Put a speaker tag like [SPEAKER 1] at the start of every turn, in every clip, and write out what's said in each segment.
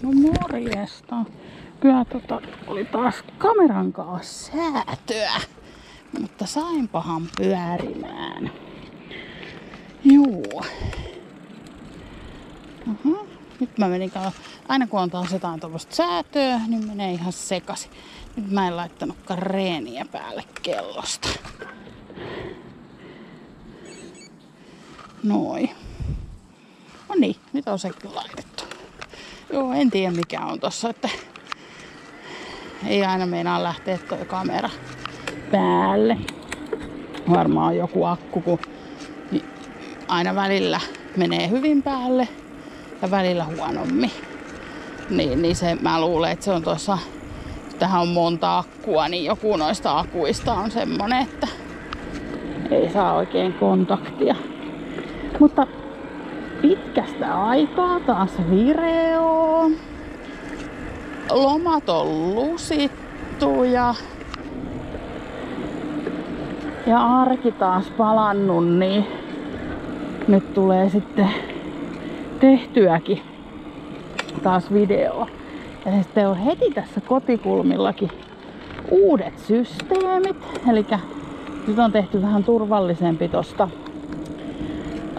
[SPEAKER 1] No morjesta. Kyllä oli taas kameran kanssa säätöä, mutta sainpahan pyörimään. Juu. Nyt mä menin aina kun on taas jotain tuollaista säätöä, niin menee ihan sekaisin. Nyt mä en laittanutkaan reeniä päälle kellosta. Noin. No niin, nyt on sekin laitettu. Joo, en tiedä mikä on tossa, että ei aina meinaa lähteä toi kamera päälle. Varmaan joku akku, kun aina välillä menee hyvin päälle ja välillä huonommin. Niin se, mä luulen, että se on tuossa, tähän on monta akkua, niin joku noista akuista on semmonen, että ei saa oikein kontaktia. Mutta pitkästä aikaa taas vireo. Lomat on lusittu ja arki taas palannut, niin nyt tulee sitten tehtyäkin taas video. Ja sitten on heti tässä kotikulmillakin uudet systeemit. Eli nyt on tehty vähän turvallisempi tosta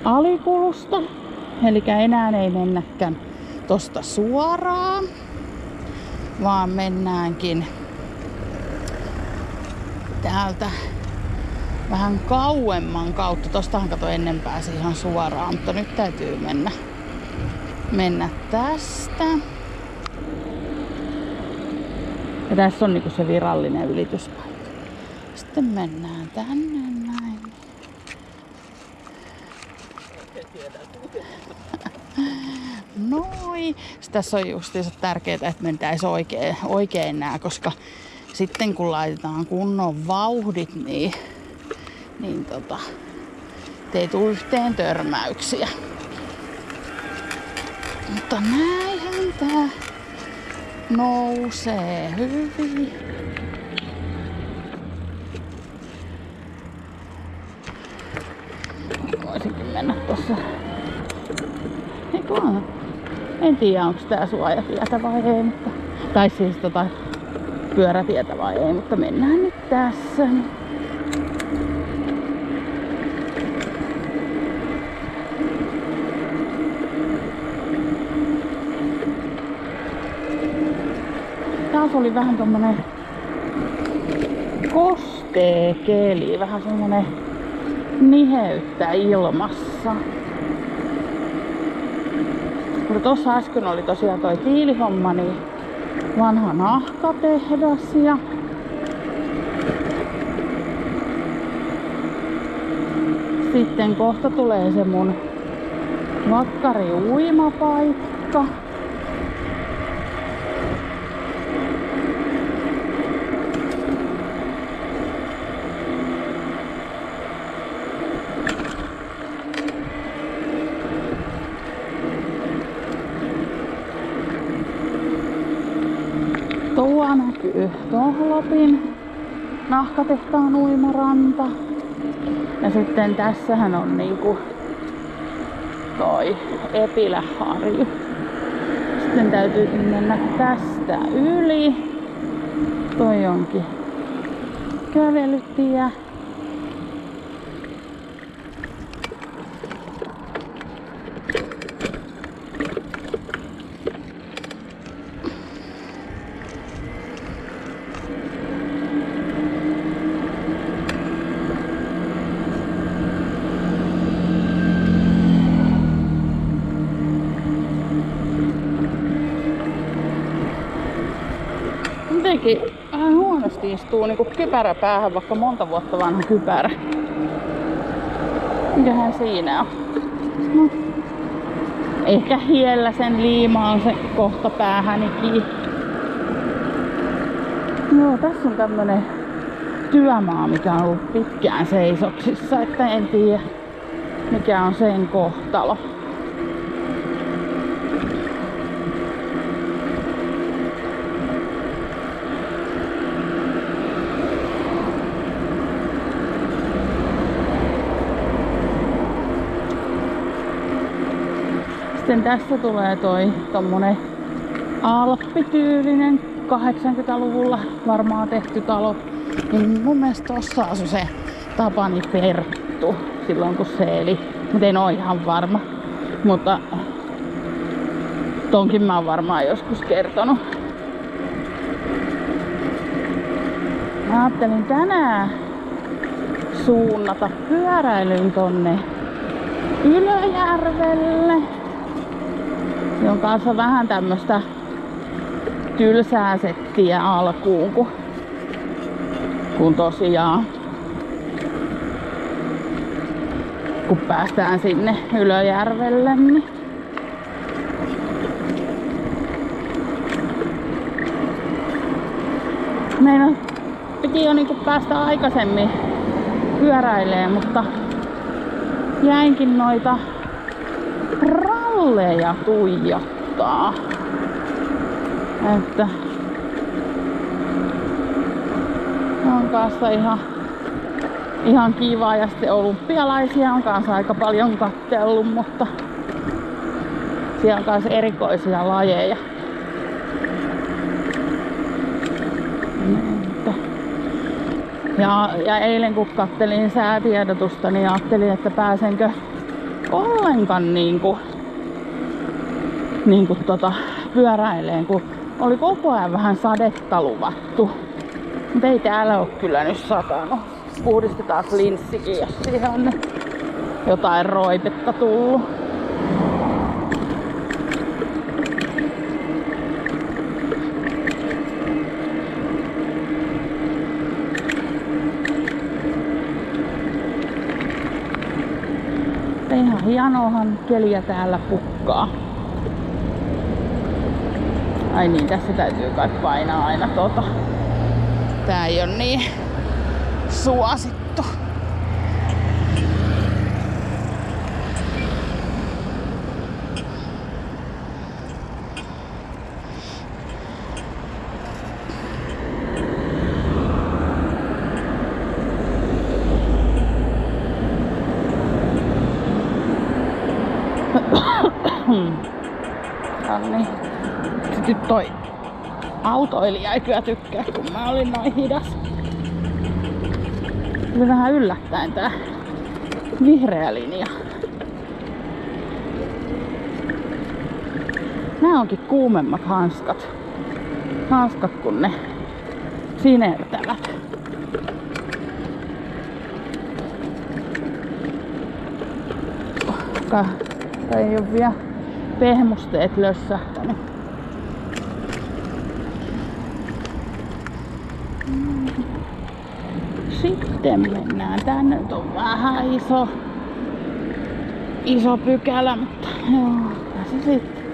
[SPEAKER 1] alikulusta. Eli enää ei mennäkään tosta suoraan, vaan mennäänkin täältä vähän kauemman kautta. Tostahan kato ennen pääsi ihan suoraan, mutta nyt täytyy mennä tästä. Ja tässä on niinku se virallinen ylityspaikka. Sitten mennään tänne näin. Noin. Tässä on justiinsa tärkeää, että mentäisiin oikein nää, koska sitten kun laitetaan kunnon vauhdit, niin ei tule yhteen törmäyksiä. Mutta näinhän tää nousee hyvin. Voisinkin mennä tossa. En tiedä, onko tää suojatietä vai ei, mutta, tai siis pyörätietä vai ei, mutta mennään nyt tässä. Taas oli vähän tommonen kostea keli, vähän semmonen niheyttä ilmassa. Mutta tossa äsken oli tosiaan toi tiilihomma, niin vanha nahkatehdas ja sitten kohta tulee se mun vakkari uimapaikka. Tuo näkyy Tohlopin nahkatehtaan uimaranta. Ja sitten tässähän on niinku toi Epiläharju. Sitten täytyy mennä tästä yli. Toi onkin kävelytie. Jotenkin vähän huonosti istuu niinku kypärä päähän, vaikka monta vuotta vanha kypärä. Mikähän siinä on? No, ehkä hiellä sen liimaan se kohta päähänikin. Joo, tässä on tämmönen työmaa, mikä on ollut pitkään seisoksissa, että en tiedä mikä on sen kohtalo. Sitten tässä tulee tommonen alppityylinen 80-luvulla varmaan tehty talo. Niin mun mielestä tossa asui se Tapani Perttu silloin kun se eli. Mut en oo ihan varma. Mutta tonkin mä oon varmaan joskus kertonut. Mä ajattelin tänään suunnata pyöräilyyn tonne Ylöjärvelle. Jon kanssa vähän tämmöstä tylsää settiä alkuun, kun tosiaan kun päästään sinne Ylöjärvelle, niin meidän piti jo niinku päästä aikaisemmin pyöräilemään, mutta jäinkin noita ralleja tuijottaa. Että on kanssa ihan kiva ja sitten olympialaisia on kanssa aika paljon katsellut, mutta siellä on kanssa erikoisia lajeja. Ja eilen kun kattelin säätiedotusta, niin ajattelin, että pääsenkö ollenkaan pyöräileen, kun oli koko ajan vähän sadetta luvattu. Mutta ei täällä ole kyllä nyt satanut. Puhdistetaan linssikin, jos siihen on jotain roipetta tullut. Ihan hienoahan keliä täällä pukkaa. Ai niin, tässä täytyy kai painaa aina Tää ei oo niin suosittu. Niin. Nyt toi autoilija ei kyllä tykkää, kun mä olin noin hidas. Oli vähän yllättäen tää vihreä linja. Nää onkin kuumemmat hanskat. Hanskat kun ne sinertävät. Ei oo vielä pehmusteet lössähtänyt. Sitten mennään. Tänne nyt on vähän iso pykälä, mutta joo, se sitten.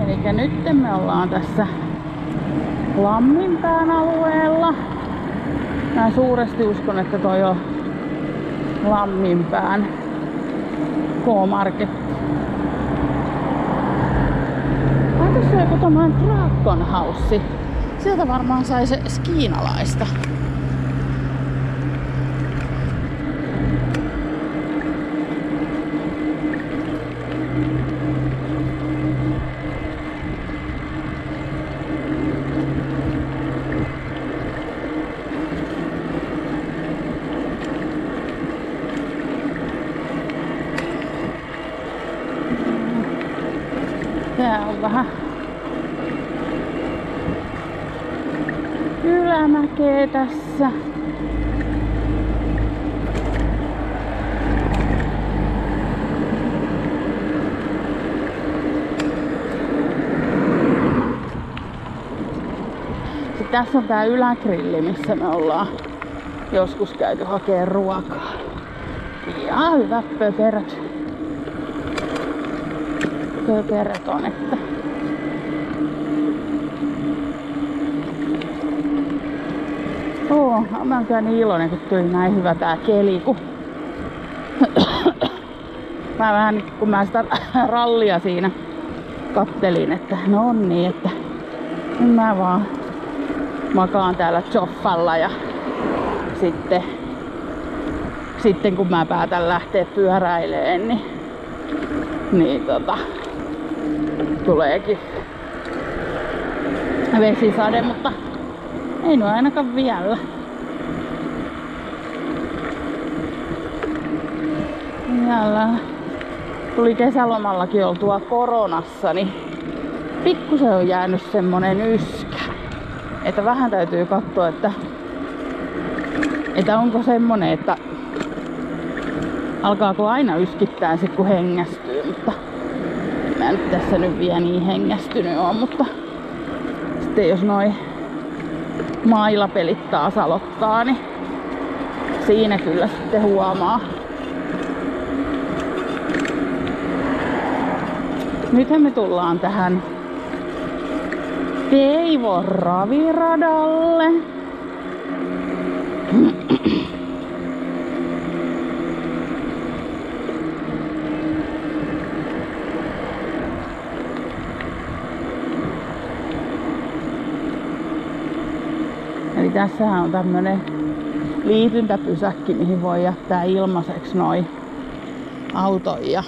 [SPEAKER 1] Elikkä nyt me ollaan tässä Lamminpään alueella. Mä suuresti uskon, että toi on Lamminpään K-Market. On tässä joku tommonen Dragon House. Sieltä varmaan sai se skiinalaista. Tää on vähän ylämäkeä tässä. Sitten tässä on tää ylägrilli, missä me ollaan joskus käyty hakemaan ruokaa. Ja hyvät pöperöt. Pöperöt on, että mä oon kyllä niin iloinen, kun tuli näin hyvä tää keli, kun mä vähän kun mä sitä rallia siinä kattelin, että no on niin, että mä vaan makaan täällä choffalla ja sitten kun mä päätän lähteä pyöräilemään, niin tuleekin vesisade, mutta ei nyt ainakaan vielä. Vielä tuli kesälomallakin oltua koronassa, niin pikkusen on jäänyt semmonen yskä. Että vähän täytyy katsoa, että onko semmonen, että alkaako aina yskittää sit kun hengästyy, mutta mä nyt tässä nyt vielä niin hengästynyt on, mutta sitten jos noi mailapelit taas aloittaa, niin siinä kyllä sitten huomaa. Nythän me tullaan tähän Teivon raviradalle. Eli tässähän on tämmönen liityntäpysäkki, mihin voi jättää ilmaiseksi noi auton ja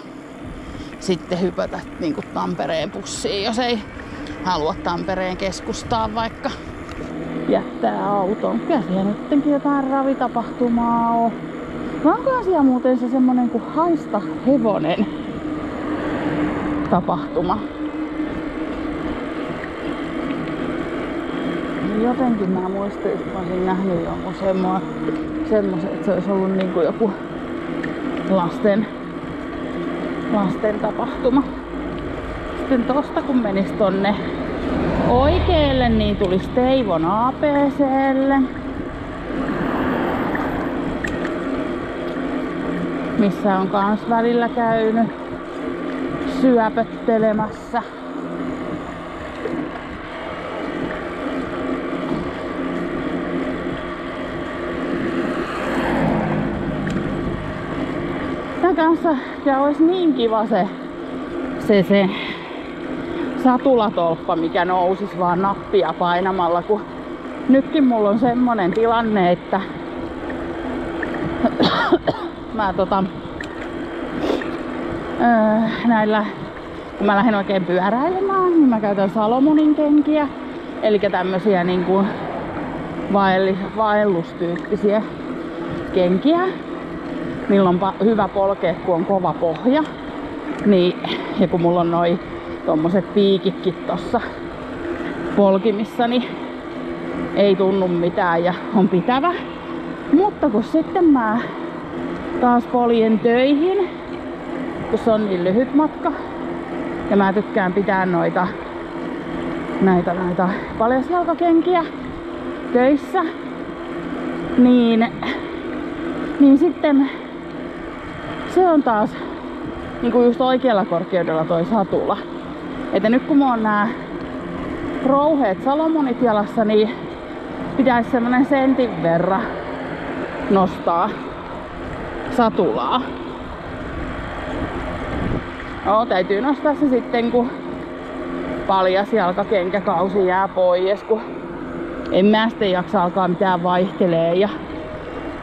[SPEAKER 1] sitten hypätä niinku Tampereen bussiin, jos ei halua Tampereen keskustaan vaikka jättää auton. Kyllä siellä nyttenkin jotain ravitapahtumaa on. Onkohan siellä muuten se semmonen kuin Haista hevonen tapahtuma? Jotenkin mä muistin, että mä olisin nähnyt jonkun semmoisen, että se olisi ollut niinku joku lasten tapahtuma. Sitten tosta kun menis tonne oikealle, niin tulisi Teivon ABC:lle, missä on kans välillä käynyt syöpöttelemässä. Tän kanssa ja olisi niin kiva se satulatolppa, mikä nousis vaan nappia painamalla, kun nytkin mulla on semmonen tilanne, että mä näillä, kun mä lähden oikein pyöräilemään, niin mä käytän Salomonin kenkiä, eli tämmösiä niinku vaellustyyppisiä kenkiä, millä on hyvä polkea, kun on kova pohja. Niin, ja kun mulla on noi tommoset piikitkin tossa polkimissa, niin ei tunnu mitään ja on pitävä. Mutta kun sitten mä taas poljen töihin, kun se on niin lyhyt matka, ja mä tykkään pitää näitä paljasjalkakenkiä töissä, niin sitten se on taas niinku just oikealla korkeudella toi satula. Että nyt kun mulla on nää rouheet Salomonit jalassa, niin pitäisi semmonen sentin verran nostaa satulaa. No, täytyy nostaa se sitten, kun paljasjalkakenkäkausi jää pois, kun en mä sitten jaksa alkaa mitään vaihtelee. Ja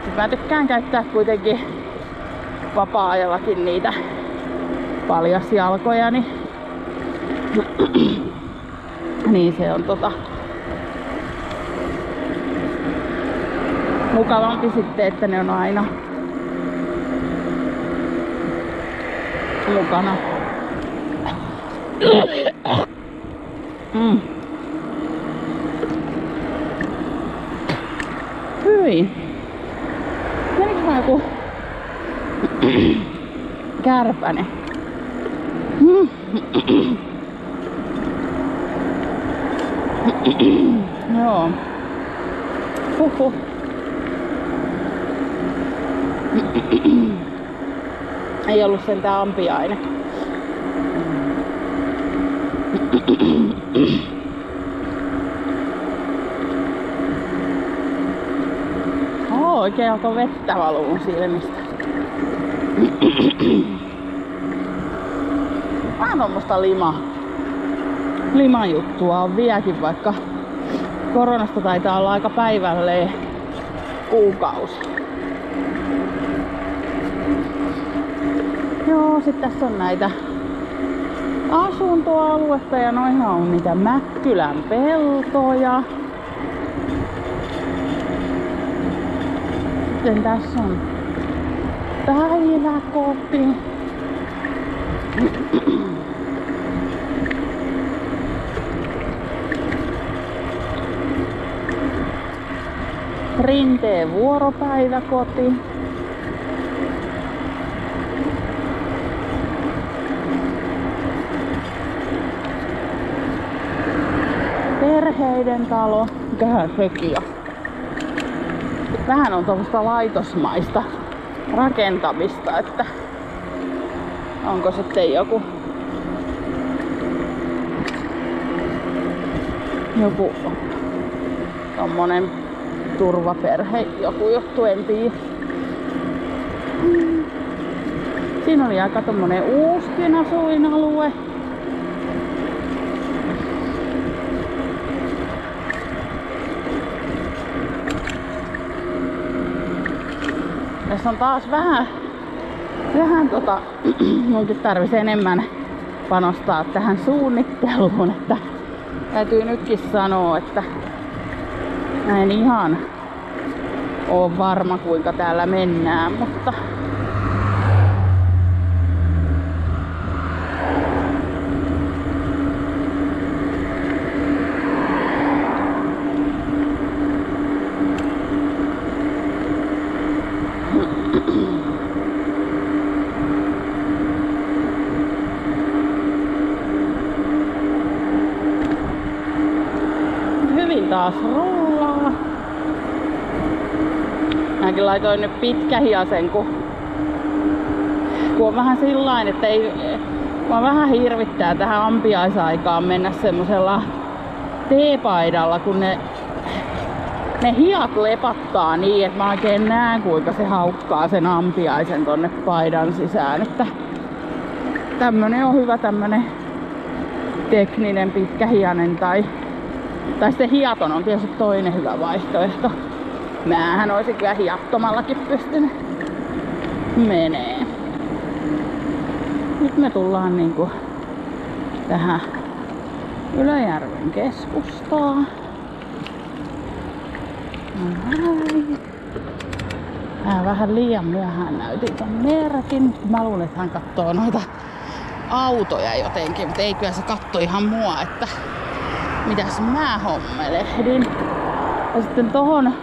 [SPEAKER 1] sit mä tykkään käyttää kuitenkin vapaa-ajallakin niitä paljasjalkoja, niin se on mukavampi sitten, että ne on aina mukana. Hyi. Menikö mä joku kärpäne? Joo. Huhhuh. Ei ollut sentään ampiainen. Oikein alkoi vettä valuu silmistä. Vähän tommosta limajuttua on vieläkin, vaikka Koronasta taitaa olla aika päivälleen kuukausi. Joo, sit tässä on näitä asuntoaluetta ja noihan on niitä Mäkkylän peltoja. Sitten tässä on päiväkoti. Rinteen vuoropäiväkoti. Perheiden talo. Mikähän sekin on? Vähän on tuollaista laitosmaista rakentamista, että onko sitten joku tommonen turvaperhe, joku juttu, en tiedä. Siinä oli aika tommonen uuskin asuinalue. Tässä on taas vähän munkin tarvitsisi enemmän panostaa tähän suunnitteluun, että täytyy nytkin sanoa, että mä en ihan oo varma kuinka täällä mennään, mutta hyvin taas rullaa. Mäkin laitoin nyt pitkähiasen, kun on vähän sillain, että mua vähän hirvittää tähän ampiaisaikaan mennä semmosella teepaidalla, kun ne hiat lepattaa niin, että mä oikein näen kuinka se haukkaa sen ampiaisen tonne paidan sisään. Että tämmönen on hyvä tämmönen tekninen pitkähianen tai sitten hiaton on tietysti toinen hyvä vaihtoehto. Mähän olisin kyllä hiattomallakin pystynyt menee. Nyt me tullaan niinku tähän Ylöjärven keskustaan. Mä vähän liian myöhään näytin ton merkin. Mä luulen, että hän kattoo noita autoja jotenkin, mutta ei kyllä se katto ihan mua, että mitäs mä hommelehdin. Ja sitten tohon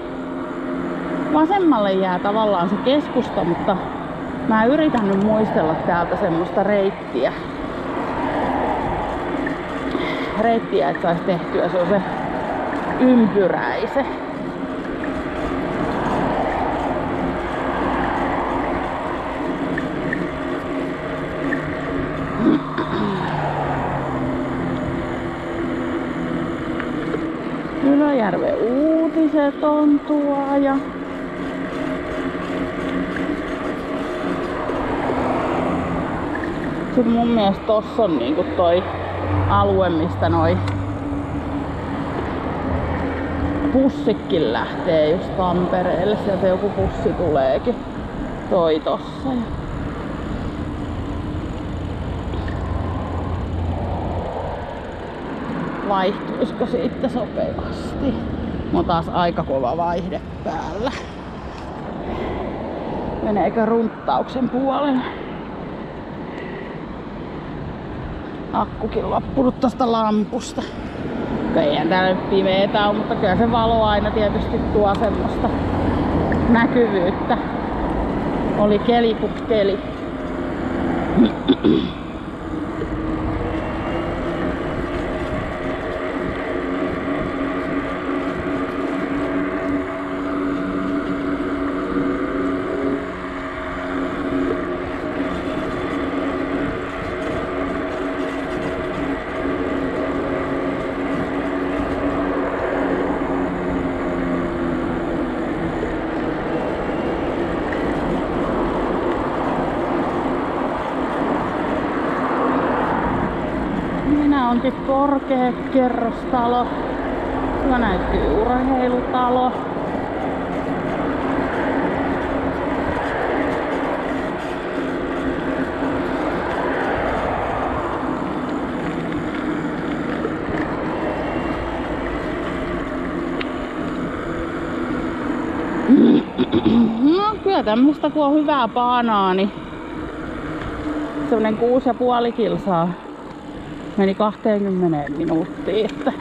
[SPEAKER 1] vasemmalle jää tavallaan se keskusta, mutta mä yritän nyt muistella täältä semmoista reittiä, että sais tehtyä se ympyräise. Ylöjärven uutiset on tuo ja sitten mun mielestä tossa on niinku toi alue, mistä noi bussikin lähtee just Tampereelle. Sieltä joku bussi tuleekin. Toi tossa. Vaihtuisiko siitä sopivasti? On taas aika kova vaihde päällä. Meneekö runttauksen puolelle? Akkukin loppunut tosta lampusta. Eihän täällä nyt pimeetä on, mutta kyllä se valo aina tietysti tuo semmoista näkyvyyttä. Oli kelipukkeli. Onkin korkea kerrostalo. Tuo näyttyy urheilutalo. No kyllä tämmöstä kun on hyvää paanaa, niin semmonen 6,5 kilsaa meni 20 minuuttiin, että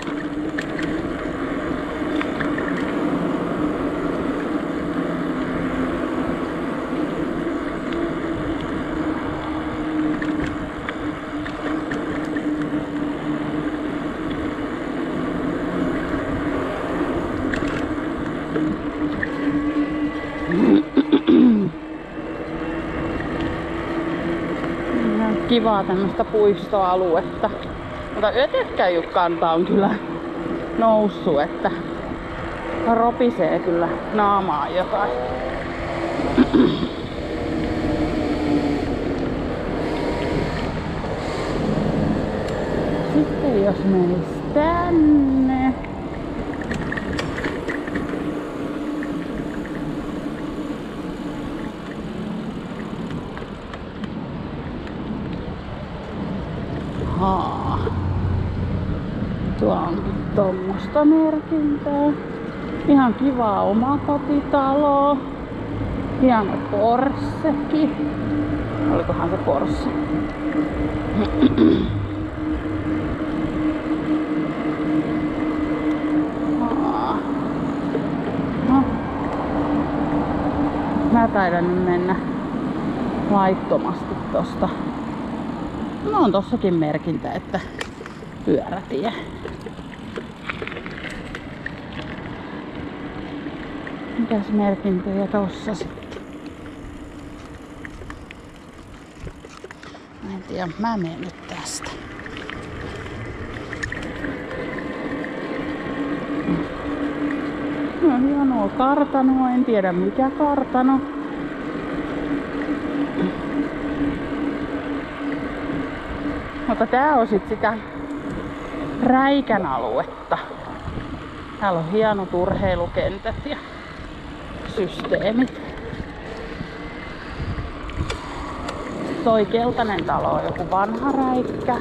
[SPEAKER 1] kivaa tämmöstä puistoaluetta. Mutta ötökkäjykkanta on kyllä noussut, että ropisee kyllä naamaa jotain. Sitten jos menis tänne. Tuo onkin tommosta merkintää. Ihan kiva omakotitalo. Hieno Porschekin. Olikohan se Porsche? No. Mä taidan nyt mennä laittomasti tosta. No on tossakin merkintä, että pyörätie. Mitäs merkintöjä tossa sitten? Mä en tiedä, mä menen nyt tästä. No hienoa kartanoa, en tiedä mikä kartano. Mutta tää on sit sitä Räikän aluetta. Täällä on hienot urheilukentät ja systeemit. Toi keltainen talo on joku vanha Räikkä.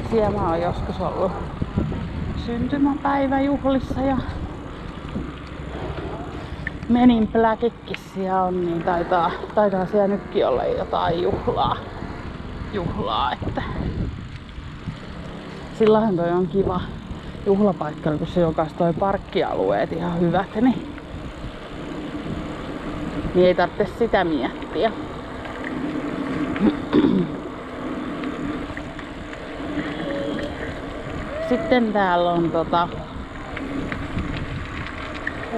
[SPEAKER 1] Siellä mä oon joskus ollut syntymäpäiväjuhlissa ja Menin Blackikki siellä on, niin taitaa siellä nytkin olla jotain juhlaa, että sillähän toi on kiva juhlapaikka, kun se jokaista toi parkkialueet ihan hyvät, niin ei tarvitse sitä miettiä. Sitten täällä on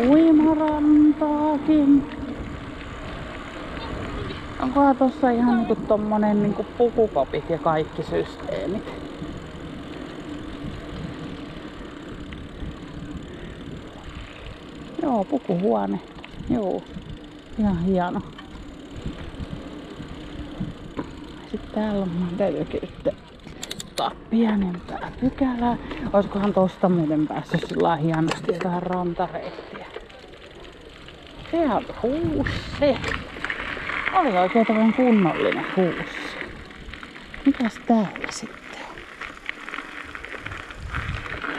[SPEAKER 1] uimarantaakin. Onkohan tossa ihan niinku tommonen niinku pukukopit ja kaikki systeemit. Joo, pukuhuone. Joo, ihan hieno. Sitten täällä on, täytyykin nyt ottaa pienempää pykälää. Oiskohan tosta muuten päässyt sillä hienosti jotain rantareittiä. Siellä on huussi. Oli oikein tämmönen kunnollinen huussi. Mikäs täällä sitten on?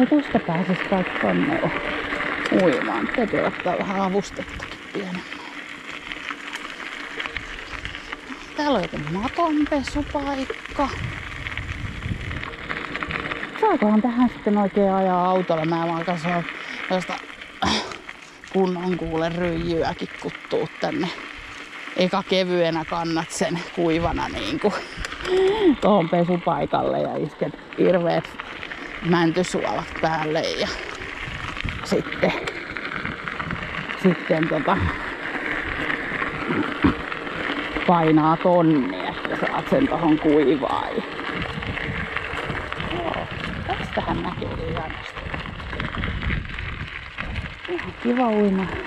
[SPEAKER 1] Ja tosta pääsis kai tonne uimaan. Täytyy ottaa vähän avustettakin pienemmän. Täällä on joku matonpesupaikka. Saakohan tähän sitten oikein ajaa autolla? Mä vaan sanon josta kunnon kuule ryijyäkin kuttuu tänne. Eka kevyenä kannat sen kuivana niinku tohon pesupaikalle ja isket hirveet mäntysuolat päälle ja sitten painaa tonni, että saat sen tohon kuivaa. Tästähän näkee hienosti. Ihan kiva uimaranta.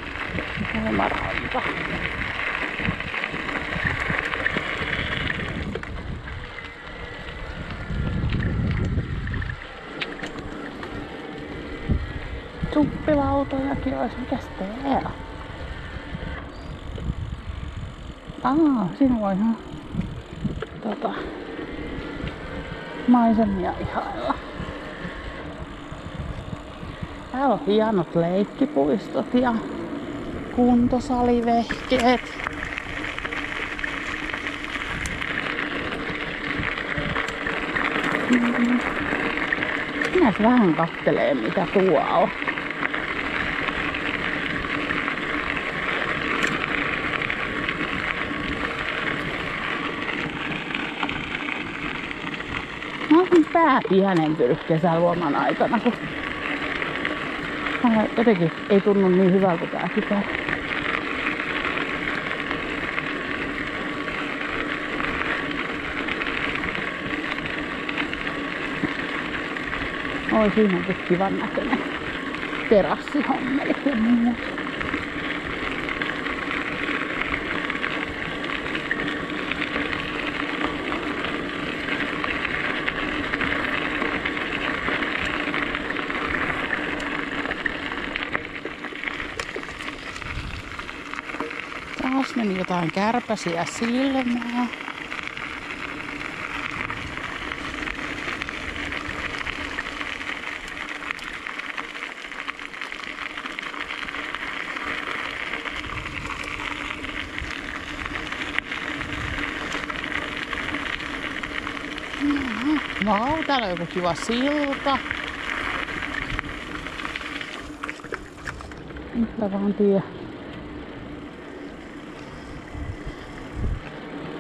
[SPEAKER 1] suppilautojakin olisi. Mikäs tää on? Siinä voi ihan maisemia ihailla. Täällä on hienot leikkipuistot ja kuntosalivehkeet. Minäs vähän kattelee mitä tuolla. Mä oon pää pienentynyt kesäloman aikana, kun jotenkin ei tunnu niin hyvältä tää kypärä. Oi, siinä onkin kivan näköinen terassihommeli ja muut. Taas meni jotain kärpäsiä silmää. Vau, täällä on joku kiva silta. Mitä vaan tiedä.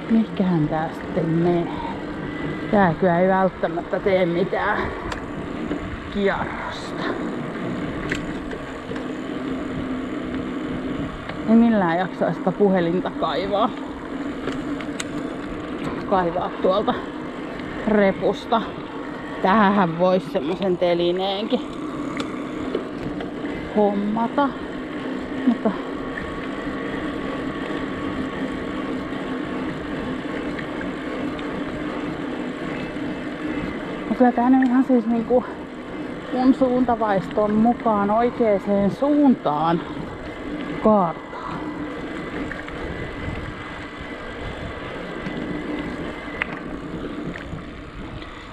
[SPEAKER 1] Mikähän tää sitten menee? Tää kyllä ei välttämättä tee mitään kierrosta. Ei millään jaksaa sitä puhelinta kaivaa tuolta repusta. Tähän voisi semmosen telineenkin hommata. Mutta kyllä tää nyt ihan siis niinku mun suuntavaiston mukaan oikeeseen suuntaan kaartaa.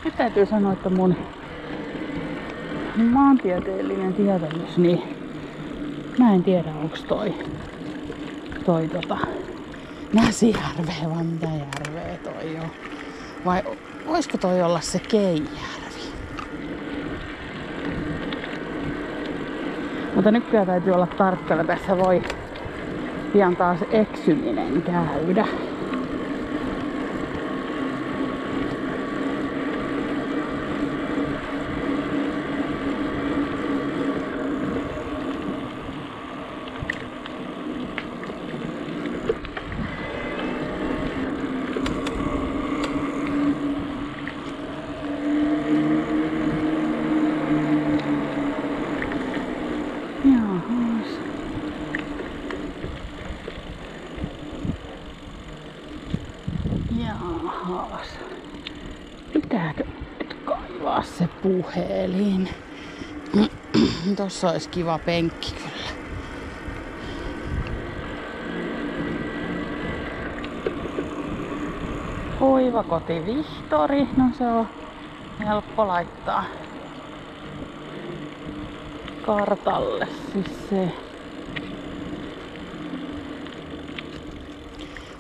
[SPEAKER 1] Nyt täytyy sanoa, että mun maantieteellinen tietämys, niin mä en tiedä onks toi Näsijärveä vai mitä järveä toi on. Vai voisiko toi olla se Keijärvi? Mutta nykyään täytyy olla tarkkana, tässä voi pian taas eksyminen käydä. Jahas. Pitääkö nyt kaivaa se puhelin? Tossa olisi kiva penkki kyllä. Hoivakoti Vihtori. No se on helppo laittaa kartalle siis se.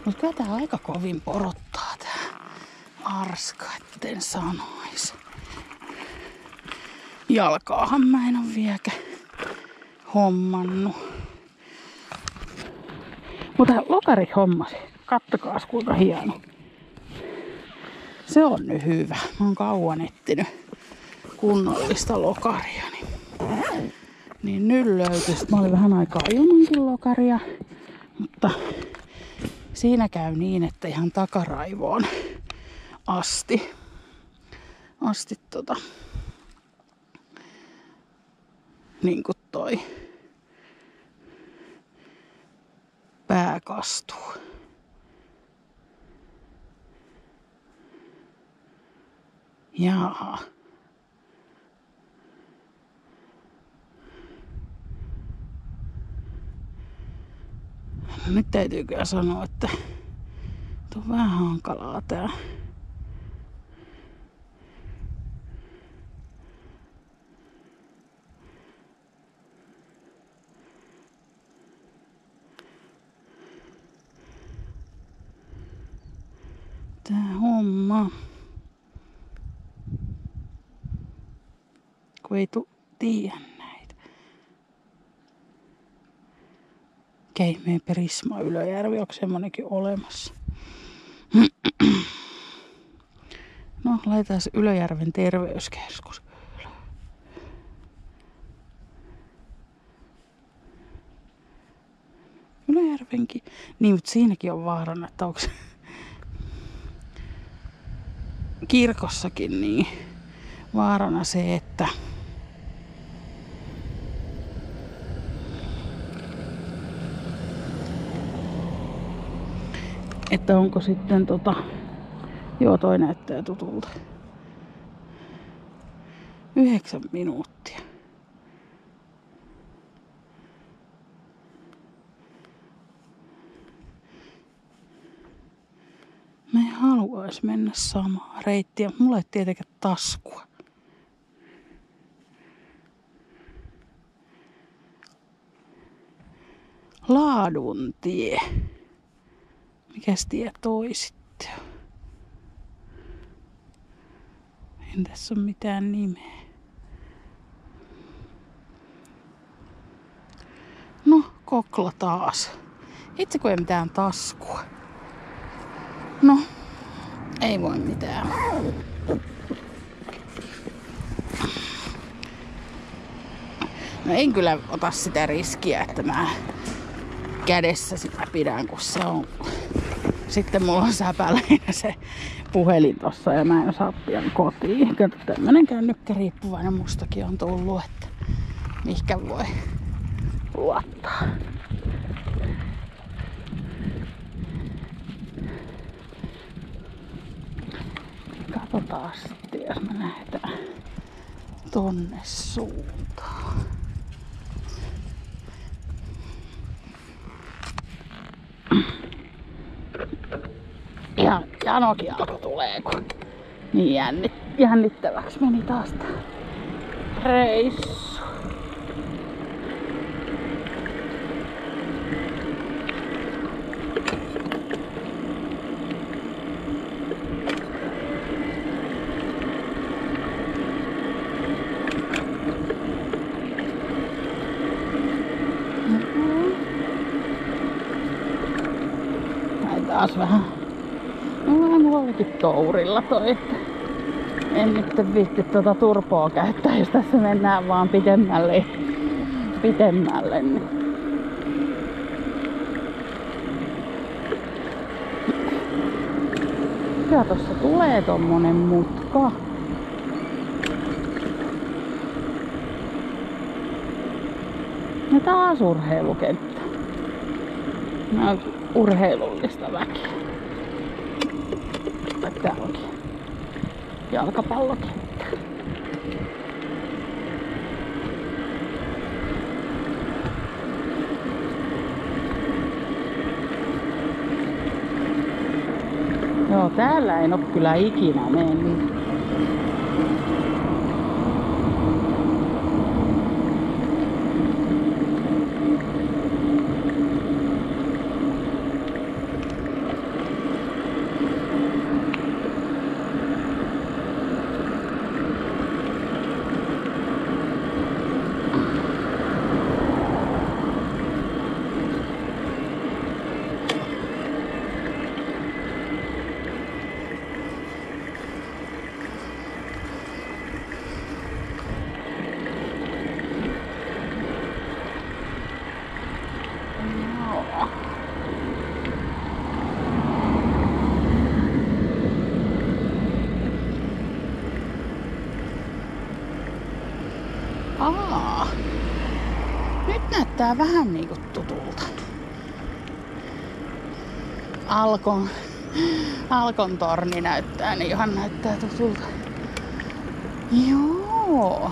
[SPEAKER 1] Mut kyllä tää aika kovin porottaa tää arska, etten sanois. Jalkaahan mä en oo vieläkään hommannut. Mutta lokari hommasi. Kattokaas kuinka hieno. Se on nyt hyvä. Mä oon kauan etsinyt kunnollista lokaria. Niin nyt löytyi. Mä olin vähän aikaa ilmankin lokaria. Mutta siinä käy niin, että ihan takaraivoon asti niin kuin toi pää kastuu. Jaha. Nyt täytyy kyllä sanoa, että on vähän hankalaa tää. Tää homma. Kun ei tiedä näitä. Keihmeen Prisma Ylöjärvi, onko semmonenkin olemassa? No, laitetaan Ylöjärven terveyskeskus. Ylöjärvenkin. Niin, mutta siinäkin on vaarana, että onko kirkossakin niin vaarana se, että onko sitten joo, toi näyttää tutulta. 9 minuuttia. Mä en haluais mennä samaa reittiä. Mulla ei tietenkään taskua. Laaduntie. Mikäs tie toi sitten on? En tässä ole mitään nimeä. No, Kokla taas. Itse kun ei mitään taskua. No, ei voi mitään. No en kyllä ota sitä riskiä, että mä kädessä sitä pidän, kun se on. Sitten mulla on säpäläinä se puhelin tossa ja mä en saa pian kotiin. Kato, tämmönen kännykkäriippuvainen mustakin on tullut, että mihkä voi luottaa. Katsotaan sitten, jos me lähdetään tonne suuntaan. Ja Janokin alkoi tulee, kun niin jännittäväksi meni taas tää reissu. Taas vähän. No vähän mullakin tourilla toi, että en nyt viitti turpoa käyttää, jos tässä mennään vaan pitemmälle. Niin. Kyllä tossa tulee tommonen mutka. Ja taas urheilukenttä. No, urheilullista väkeä. Tää onkin jalkapallokenttä. Joo, täällä en oo kyllä ikinä mennyt. Nyt näyttää vähän niinku tutulta. Alkon torni näyttää, niin ihan näyttää tutulta. Joo.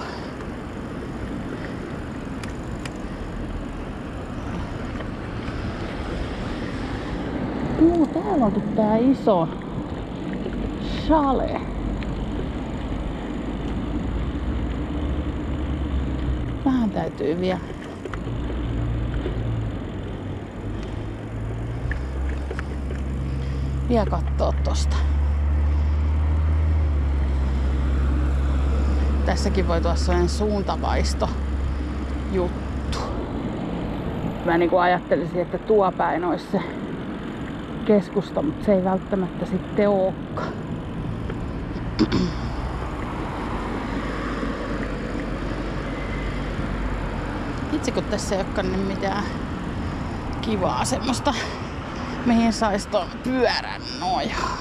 [SPEAKER 1] Täällä onkin tää iso chale. Vähän täytyy vielä kattoo tosta. Tässäkin voi tuossa sellainen suuntavaisto juttu. Mä niinku ajattelisin, että tuo päin olisi se keskusta, mutta se ei välttämättä sitten olekaan. Itse kun tässä ei olekaan niin mitään kivaa semmoista, mihin sais ton pyörän nojaa.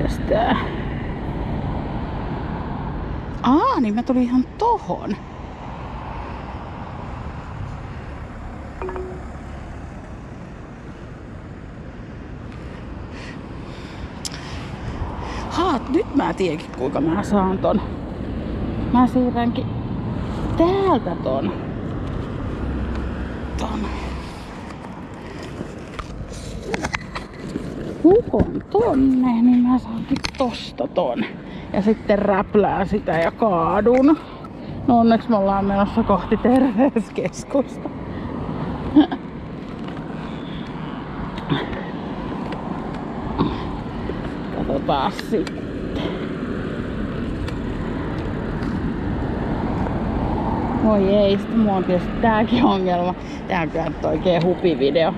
[SPEAKER 1] Tästä. Niin mä tulin ihan tohon. Nyt mä tiedänkin kuinka mä saan ton. Mä siirränkin täältä ton. Hukon tonne, niin mä saankin tosta ton. Ja sitten räplään sitä ja kaadun. No onneksi me ollaan menossa kohti terveyskeskusta. Katsotaan sitten. Voi ei, sitten mulla on tietysti tääkin ongelma. Tää on kyllä oikein hupivideo.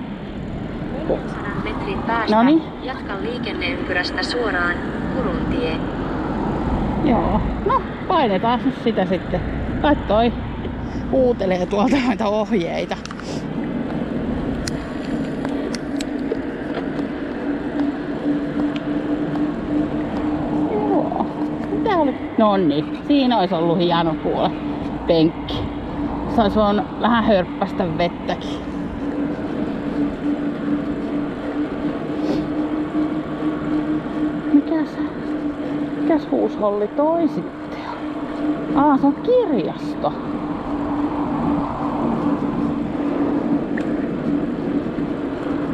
[SPEAKER 2] 400 metrin päästä jatka liikenneympyrästä suoraan Kuruntie.
[SPEAKER 1] Joo, no painetaan nyt sitä sitten. Kai toi huutelee tuolta noita ohjeita. Joo, tää oli... No niin, siinä olisi ollut hieno kuule penkki. Sais vaan vähän hörppästä vettäkin. Mikäs huusholli toi sitten on? Se on kirjasto.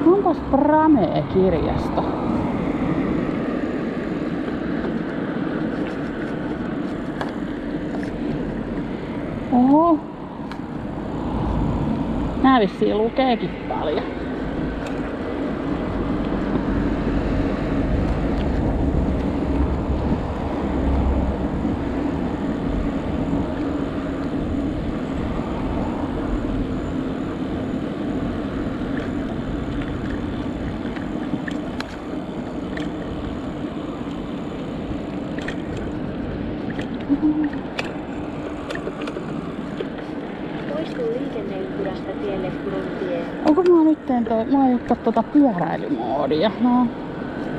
[SPEAKER 1] Onpas pramee kirjasto. Oho. Nää vissiin lukeekin paljon.
[SPEAKER 2] Poistu liikenneympyrästä tielle Kuruntie.
[SPEAKER 1] Onko mä nyt mä oon ottaa pyöräilymoodia? No.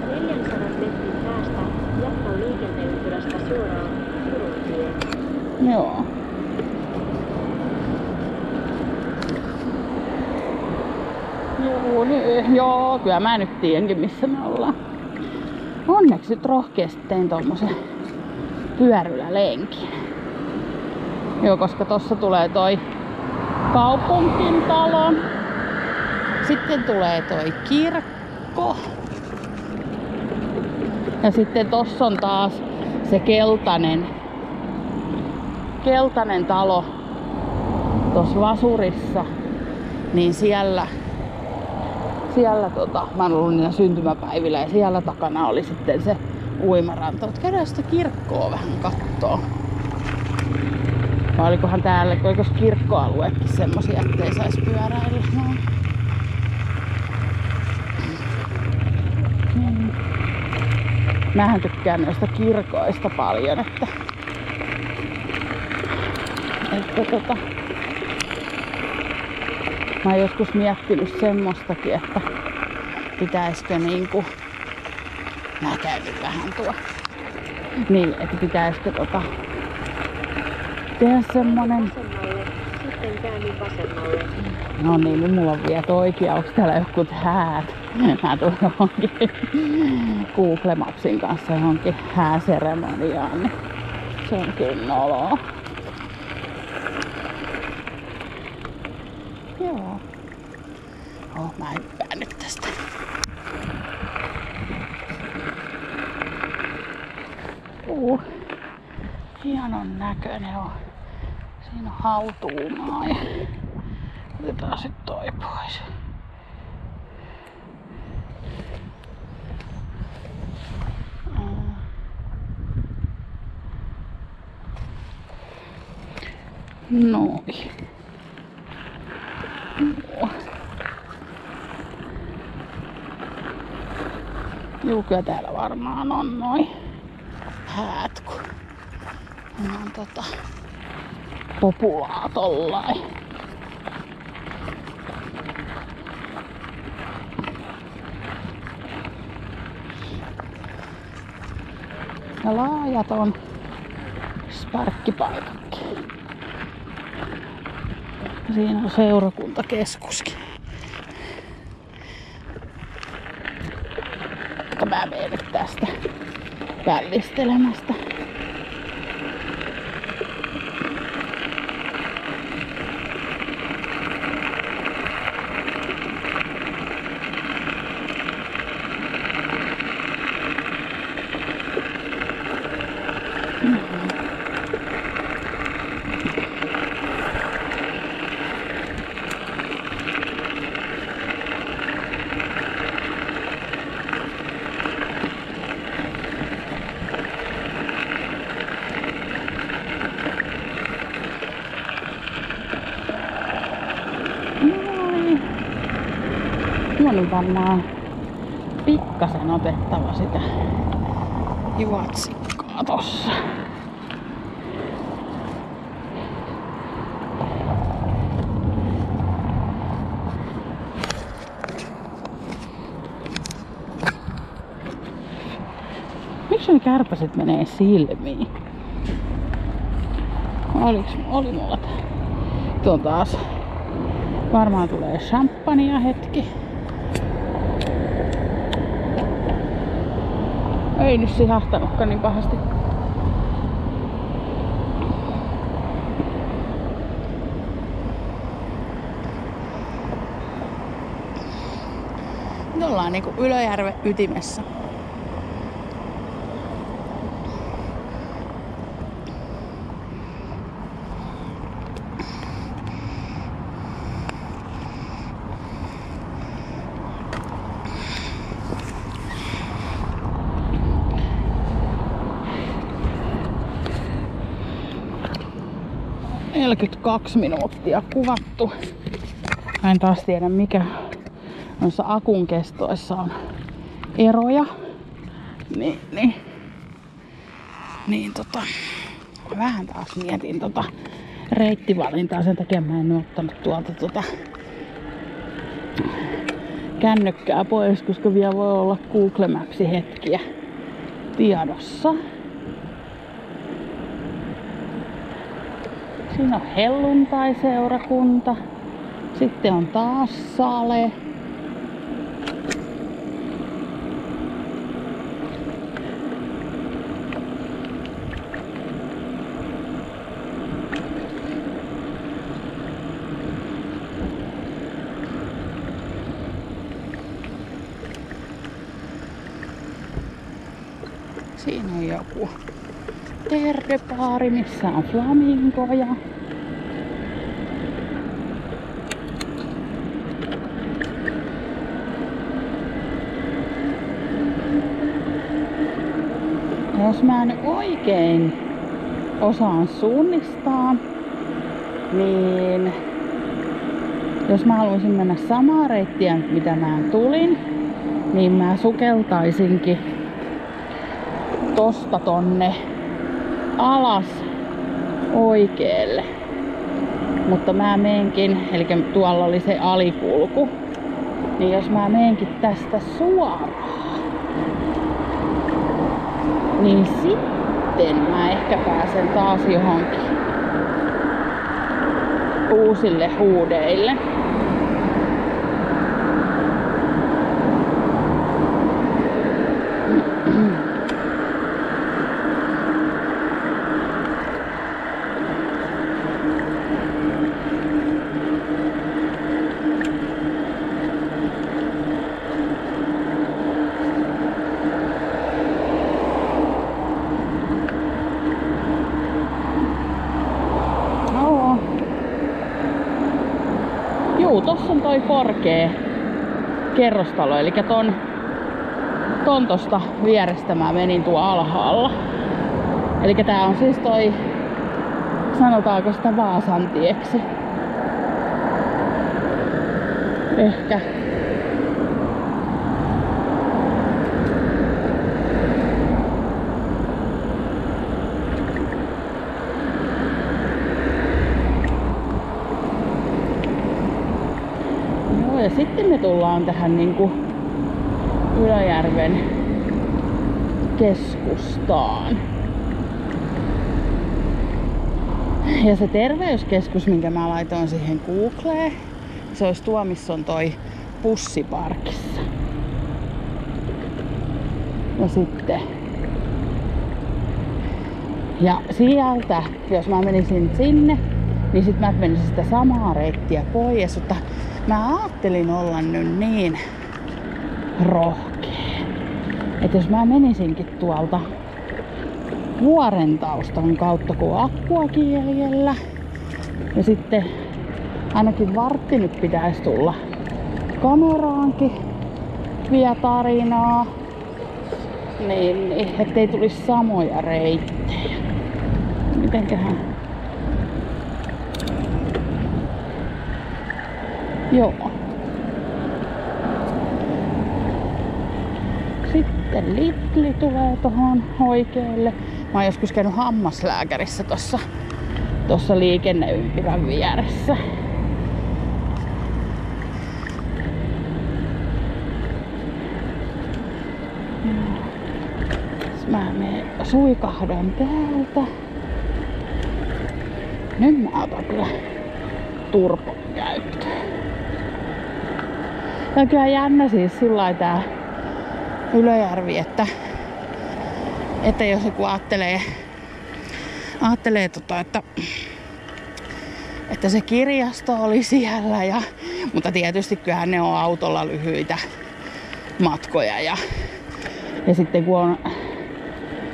[SPEAKER 2] 400 metrin päästä jatka liikenneympyrästä suoraan Kuruntie.
[SPEAKER 1] Joo. Joo, kyllä mä nyt tiedänkin missä me ollaan. Onneksi nyt rohkeasti tein tommosen pyörylälenkin. Joo, koska tossa tulee toi kaupunkintalo. Sitten tulee toi kirkko. Ja sitten tossa on taas se keltainen talo tossa Vasurissa. Niin siellä mä oon ollut niillä syntymäpäivillä ja siellä takana oli sitten se uimaranta. Mut käydään sitä kirkkoa vähän kattoo. Vai olikohan täällä, olikos kirkkoalueetkin semmosia, ettei sais pyöräillä? No. Mähän tykkään noista kirkoista paljon, että mä oon joskus miettinyt semmoistakin, että pitäisikö niinku, mä käyn nyt vähän tuo, niin että pitäisikö tehdä semmonen,
[SPEAKER 2] Sitten käänny vasemmalle.
[SPEAKER 1] No niin, nyt mulla on vielä oikea. Onks täällä jotkut häät? Mä tuun johonkin Google Mapsin kanssa johonkin hääseremoniaan. Niin se on kyllä noloa. Joo. Mä hyppään nyt tästä. Hienon näköinen on. Siinä on hautuumaa ja otetaan sit toi pois. Noin. Juu, kyllä täällä varmaan on noin häät, kun on populaa tollain. Ja laajat on sparkkipaikatkin. Siinä on seurakuntakeskuskin. Mutta mä menen nyt tästä pällistelemästä. Mun on varmaan pikkasen otettava sitä juotsikkaa tossa. Miksi ne kärpäset menee silmiin? Oli mulla tää. Tuo taas. Varmaan tulee champagnea hetki. Ei nyt sihahtanutkaan niin pahasti. Nyt ollaan niinku Ylöjärven ytimessä. – 42 minuuttia kuvattu. Mä en taas tiedä mikä noissa akun kestoissa on eroja. Vähän taas mietin reittivalintaa, sen takia mä en ottanut tuolta kännykkää pois, koska vielä voi olla Google Mapsin hetkiä tiedossa. Siinä on helluntai-seurakunta. Sitten on taas sale. Siinä on joku tervepaari, missä on flamingoja. Ja jos mä nyt oikein osaan suunnistaa, niin jos mä haluaisin mennä samaa reittiä, mitä mä tulin, niin mä sukeltaisinkin tosta tonne alas oikealle. Mutta mä menenkin, eli tuolla oli se alikulku, niin jos mä menenkin tästä suoraan, niin sitten mä ehkä pääsen taas johonkin uusille huudeille. Juu, tossa on toi korkea kerrostalo, eli ton tosta vierestä mä menin tuo alhaalla. Eli tää on siis toi, sanotaanko sitä Vaasantieksi? Ehkä. Ja sitten me tullaan tähän niinku Ylöjärven keskustaan. Ja se terveyskeskus, minkä mä laitoin siihen Googleen, se olisi tuo, missä on toi bussiparkissa. Ja sitten. Ja sieltä, jos mä menisin sinne, niin sit mä menisin sitä samaa reittiä pois, mutta mä ajattelin olla nyt niin rohkea, että jos mä menisinkin tuolta vuoren taustan kautta, kun akkuakin jäljellä, ja sitten ainakin vartti nyt pitäisi tulla kameraankin vielä tarinaa, niin ettei tulisi samoja reittejä. Mitenköhän? Joo. Sitten Lidli tulee tohon oikealle. Mä oon joskus käynyt hammaslääkärissä tossa liikenneympyrän vieressä. Mä suikahdan täältä. Nyt mä otan kyllä turpon käyttöön. Tää on kyllä jännä siis sillai tää Ylöjärvi, että jos joku ajattelee että se kirjasto oli siellä, mutta tietysti kyllähän ne on autolla lyhyitä matkoja ja sitten kun on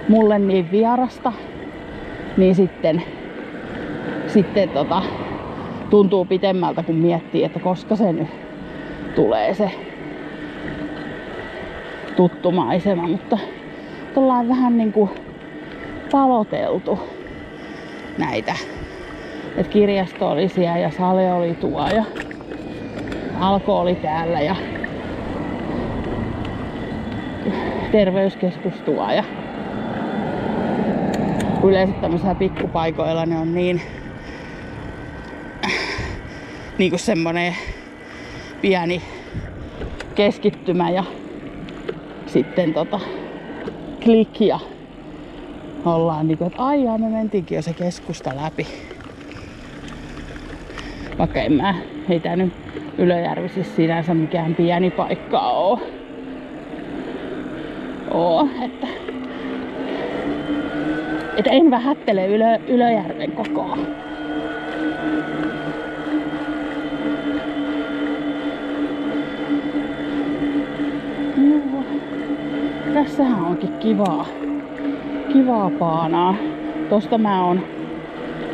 [SPEAKER 1] mulle niin vierasta, niin sitten tuntuu pitemmältä kun miettii, että koska se nyt tulee se tuttu maisema, mutta ollaan vähän niinku paloteltu näitä. Et kirjasto oli siellä ja sale oli tuo ja Alko oli täällä ja terveyskeskus tuo ja yleensä tämmöisillä pikkupaikoilla ne on niinku semmonen pieni keskittymä ja sitten klik ja ollaan niinku, että aijaa me mentiinkin jo se keskusta läpi. Vaikka ei tää nyt Ylöjärvi siis sinänsä mikään pieni paikka oo. Että en vähättele Ylöjärven kokoa. No, tässähän onkin kivaa paanaa. Tosta mä oon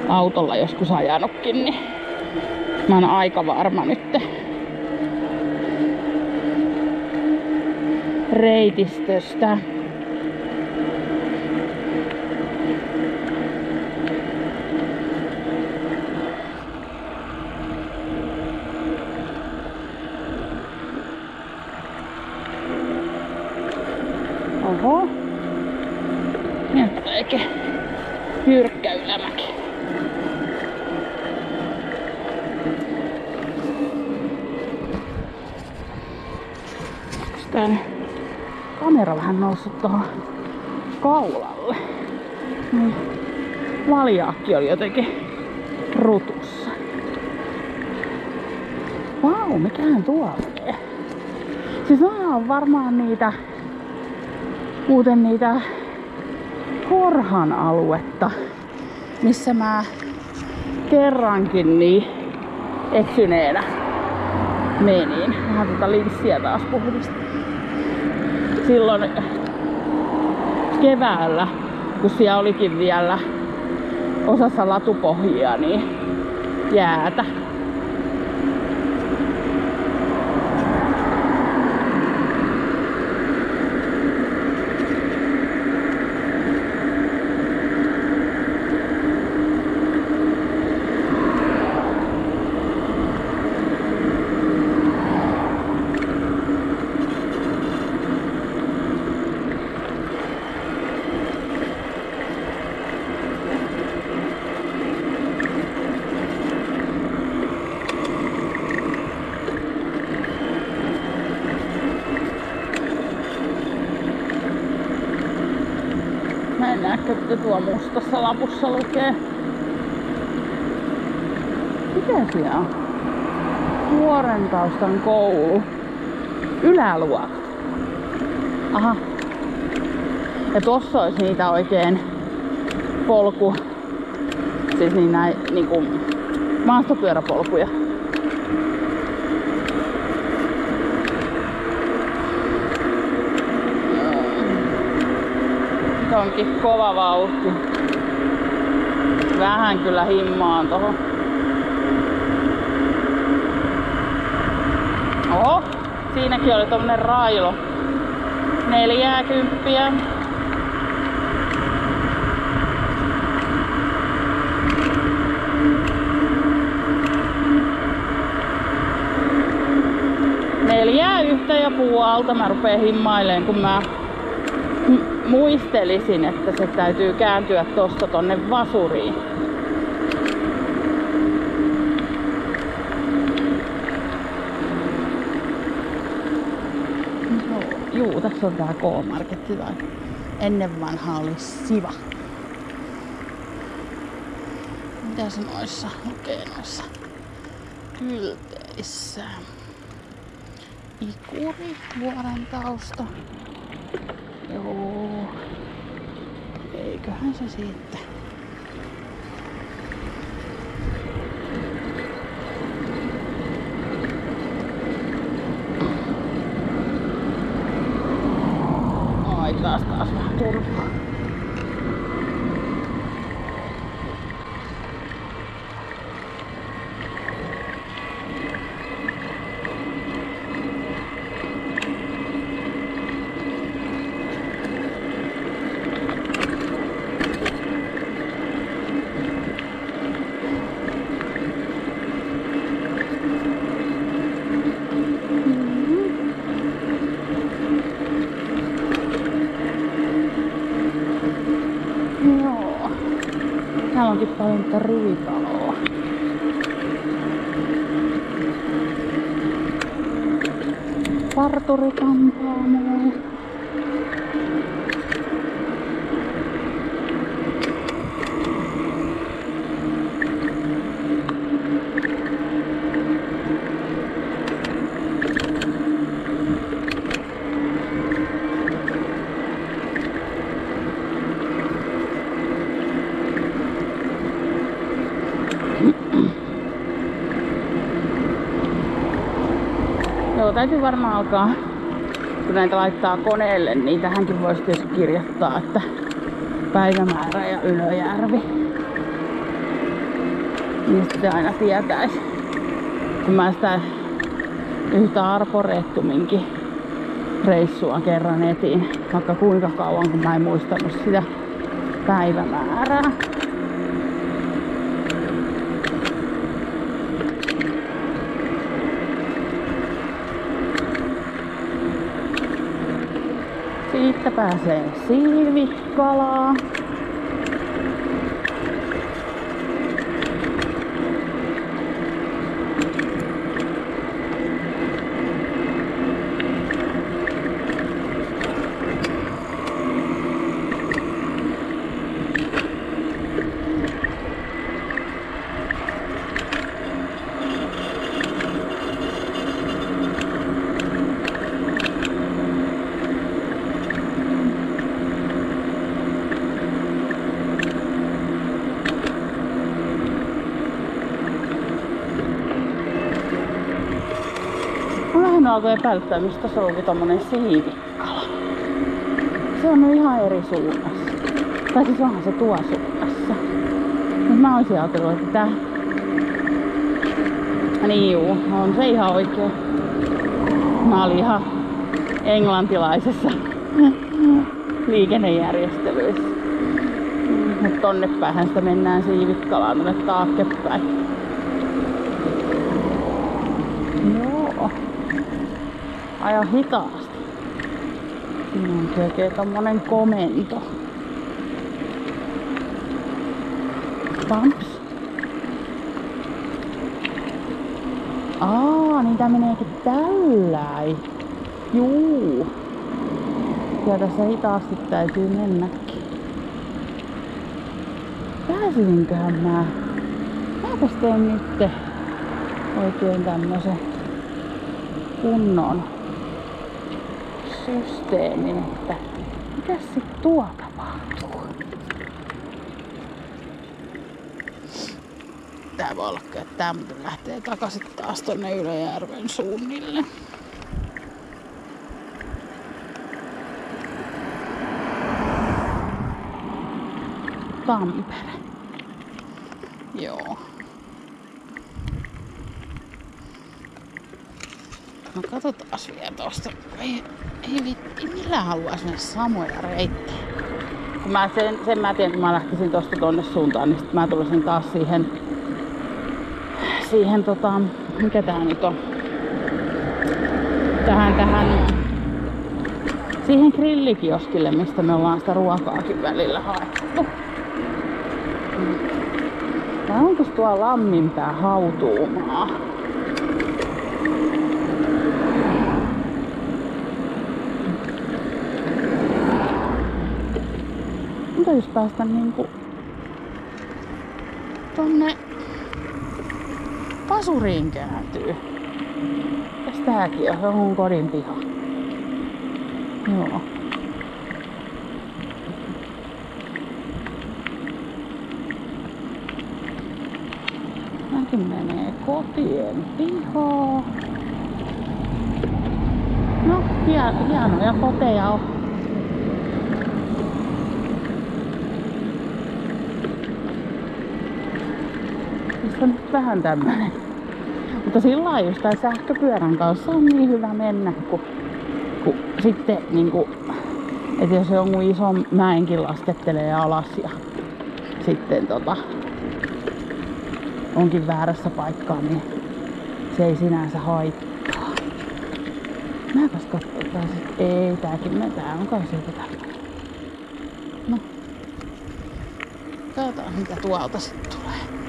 [SPEAKER 1] autolla joskus ajanutkin, niin mä oon aika varma nyt reitistöstä. Oho. Nyt tuleekin jyrkkä ylämäki. Tän kamera vähän noussut tuohon kaulalle. Niin valjaakki oli jotenkin rutussa. mikähän tuolla menee? Siis nämä on varmaan niitä, muuten niitä Horhan aluetta, missä mä kerrankin niin eksyneenä menin. Vähän tota linssiä taas puhdista. Silloin keväällä, kun siellä olikin vielä osassa latupohjia, niin jäätä. Mä en näe, että tuo mustassa lapussa lukee. Mitä siellä on? Vuorentaustan koulu. Yläluokka. Aha. Ja tossa olisi niitä oikein polku. Siis niin näin niinku maastopyöräpolkuja. Onkin kova vauhti. Vähän kyllä himmaan tohon. Oho, siinäkin oli tommonen railo. 40. Neljää yhtä ja puolta mä rupeen himmaileen, kun mä muistelisin, että se täytyy kääntyä tosta tonne vasuriin. Juu, tässä on tää K-marketti tai ennen vanha oli Siva. Mitä se noissa lukee noissa kylteissä? Ikuri, Vuorentausta. Joo. Eiköhän se siitä. Ai taas vähän turpaa. Täällä onkin paljon tätä rivitaloa. Parturikampaamoja. Joo, täytyy varmaan alkaa, kun näitä laittaa koneelle, niin tähänkin voisi tietysti kirjoittaa, että Päivämäärä ja Ylöjärvi. Niin sitten aina tietäisi. Kun mä sitä yhtä arboreettuminkin reissua kerran etin, vaikka kuinka kauan, kun mä en muistanut sitä päivämäärää. Siitä pääsee Siivikkalaan. Mä vähän alkoi epäilyttää, mistä se onkin tommonen siivikkala. Se on ihan eri suunnassa. Tai siis onhan se tuo suunnassa. Mut mä oisin ajatellut, että tää... Niin juu, on se ihan oikein. Mä olin ihan englantilaisessa liikennejärjestelyissä. Mut tonne päähän sitä mennään Siivikkalaan tonne taaksepäin. Joo. Aja hitaasti. Siinä on oikein tommonen komento. Pumps. Niin tää meneekin tälläin. Juu. Ja tässä hitaasti täytyy mennäkin. Pääsisinköhän mä? Mäpäs teen nyt oikein tämmösen kunnon systeemin, että mitäs sit tuo tapahtuu? Tää voi olla, että tää muuten lähtee takaisin taas tonne Ylöjärven suunnille. Tampere. Joo. No katsotaas vielä tosta. Ei millään haluais mennä samoja reittejä. Kun mä sen mä tiedän, kun mä lähtisin tosta tonne suuntaan, niin sit mä tulisin taas siihen mikä tää nyt on? Siihen grillikioskille, mistä me ollaan sitä ruokaakin välillä haettu. Vai onko tuo Lamminpää hautuumaa? Mitä jos päästä niinku tonne Pasuriin kääntyy? Mitäs tääkin on? Se on mun kodin piha. Joo. Mäkin menee kotien pihaa. No, hienoja koteja on. Mistä on nyt vähän tämmönen. Mutta sillä lailla just tän sähköpyörän kanssa on niin hyvä mennä, kun sitten niinku, että jos jonkun ison mäenkin laskettelee alas ja sitten onkin väärässä paikkaa, niin se ei sinänsä haittaa. Mäpäs katsotaan sit. Ei, tää on kai sieltä tällainen. No. Katsotaan mitä tuolta sit tulee.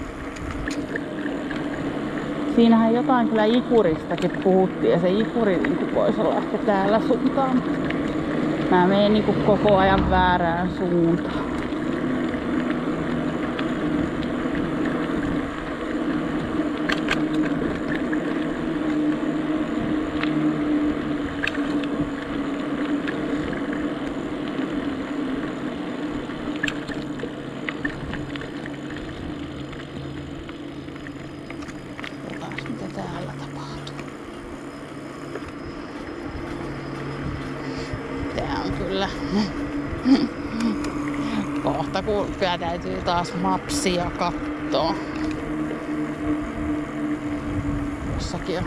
[SPEAKER 1] Siinähän jotain kyllä Ikuristakin puhuttiin ja se Ikuri niin voisi olla ehkä täällä suuntaan. Mä menen niin koko ajan väärään suuntaan. Kohta kun kyllä täytyy taas mapsia kattoo. Jossakin on.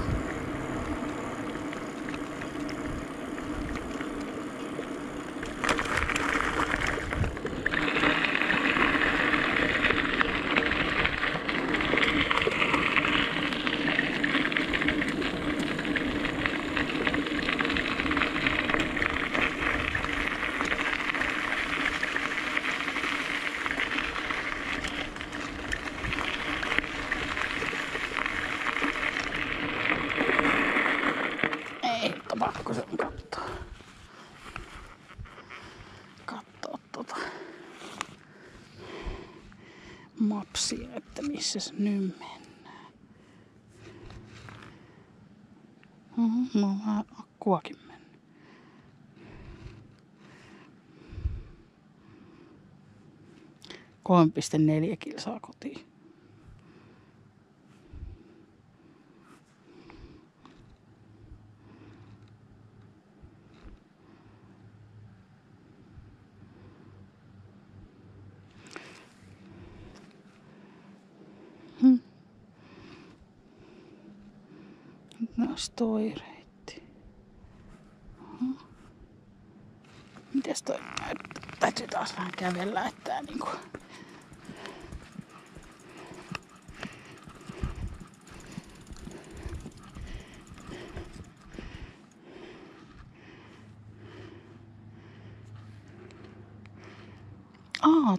[SPEAKER 1] Pakko sen katsoa mapsia, että missä se nyt mennään. Mulla on vähän akkuakin mennyt. – 3,4 kilsaa kotiin. Ois toi reitti. Mites toi näyttää? Täytyy taas vähän kävellä, että niinku...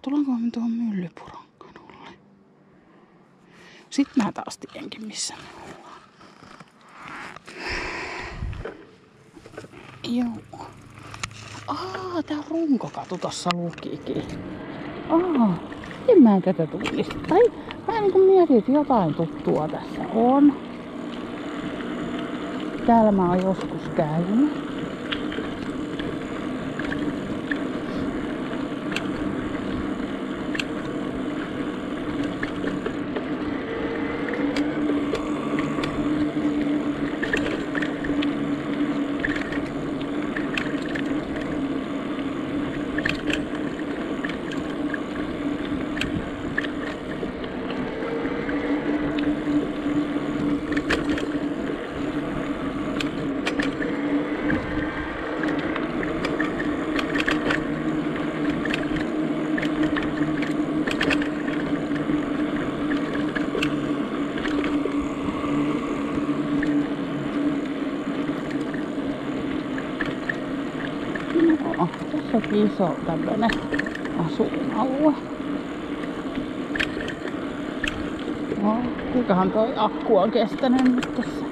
[SPEAKER 1] Tullaanko me tuohon Myllypuron kadulle? Sitten mä taas tiedänkin missä me ollaan. Joo. Tää on Runkokatu tossa lukikin. En mä tätä tunnista. Tai mä niinku mietin, että jotain tuttua tässä on. Täällä mä oon joskus käynyt. Tässä onkin iso tämmönen asuinalue. Kuinkahan toi akku on kestänyt nyt tässä?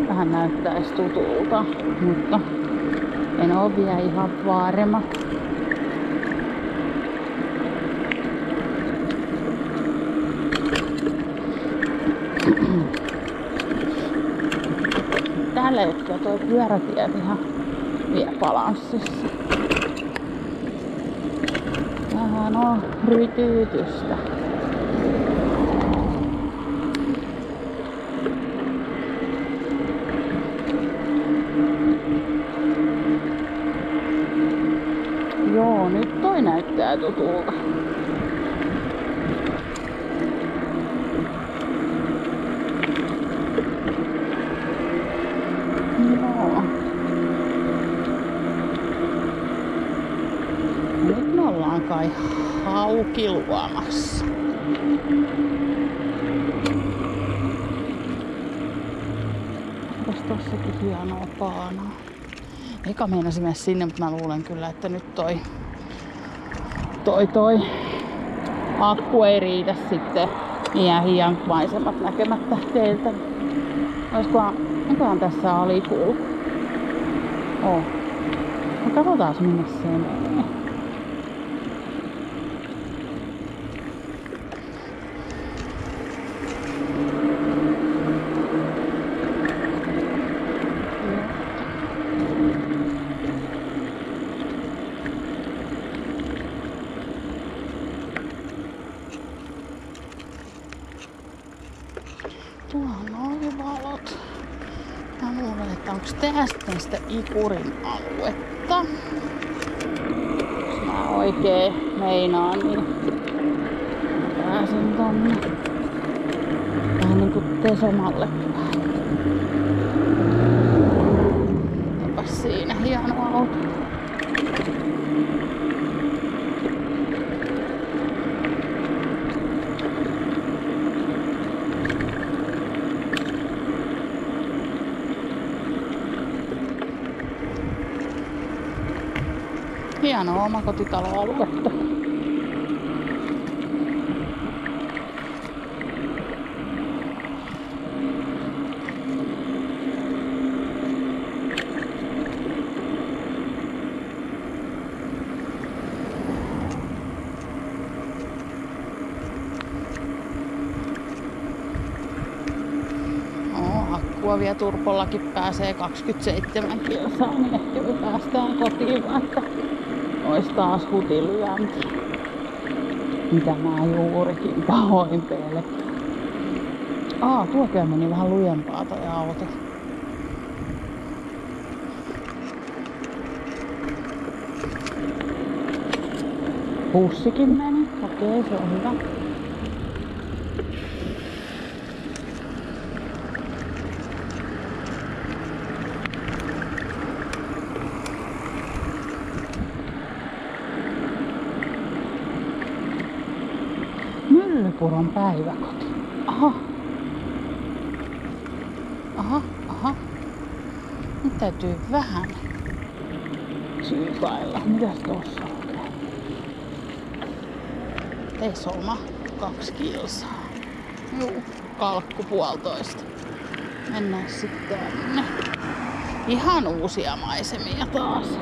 [SPEAKER 1] Vähän näyttäis tutulta, mutta en oo vielä ihan varma. Tällä hetkellä toi pyörätie ihan vielä balanssissa. Vähän on rytyytystä. Joo, nyt toi näyttää tutulta. Joo. Nyt me ollaan kai Haukiluomassa. Onpas tossakin hienoa paanaa. Eka meinasin mennä sinne, mutta mä luulen kyllä, että nyt toi akku ei riitä sitten. Niin jää hian maisemat näkemättä teiltä. Onkohan tässä alikulku? No katsotaan minne se menee. Tuolla on valot. Mä luulen, että onks tää sitten sitä Ikurin aluetta. Jos mä oikein meinaan, niin mä pääsin tonne vähän niinku Tesomalle. Onpas siinä hieno auto. Hienoa omakotitaloaluetta. Akkua juovia turpollakin pääsee 27 kilsaa, niin ehkä me päästään kotiin, vaikka ois taas hutilyönti. Mitä mä juurikin pahoin pelkään. Tuo kyllä meni vähän lujempaa toi auto. Bussikin meni. Okei, se on hyvä. Myllypuron päiväkoti. Aha. Nyt täytyy vähän syykailla. Mitäs tossa on? Tesoma 2 kilsaa. Juu, kalkku 1,5. Mennään sitten tänne. Ihan uusia maisemia taas.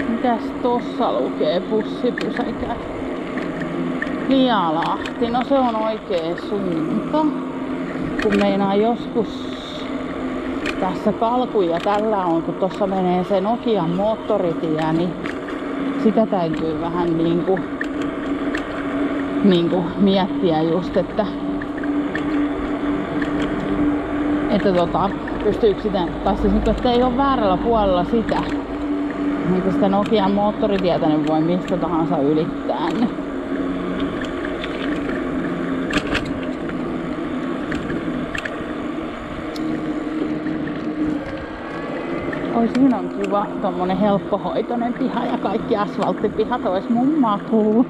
[SPEAKER 1] Mitäs tossa lukee bussipysäkä? Lialahti, no se on oikee suunta. Kun meinaa joskus tässä kalkuja tällä on, kun tossa menee se Nokian moottoritie, niin sitä täytyy vähän niinku miettiä just, että pystyykö sitä, tai siis että ei ole väärällä puolella sitä. Niin sitä Nokian moottoritietä niin voi mistä tahansa ylittää. Siinä on kiva tommonen helppohoitoinen piha ja kaikki asfalttipihat ois mun makuun.